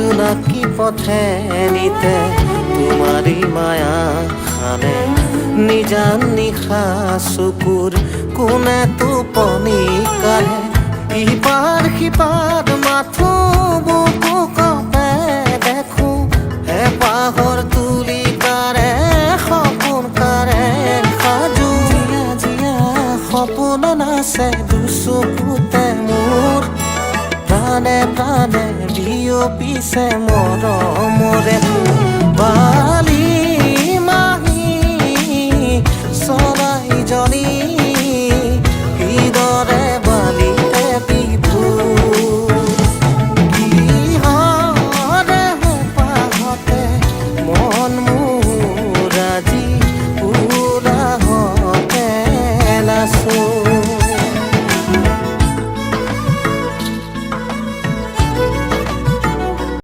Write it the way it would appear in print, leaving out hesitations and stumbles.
জোনাকী পথে নিতে তোমাৰি মায়া খানে নিজান নিশা চকুৰ কোনে টোপনি কাঢ়ে ইপাৰ সিপাৰ মাথো বুকু কপে দেখো হেঁপাহৰ তুলিকাৰে সপোন কাৰে সাজু জীয়া জীয়া সপোন নাচে দুচকুতে মোৰ প্ৰাণে প্ৰাণে বিয়পিছে মৰমৰে বালি মাহী চৰাইজনী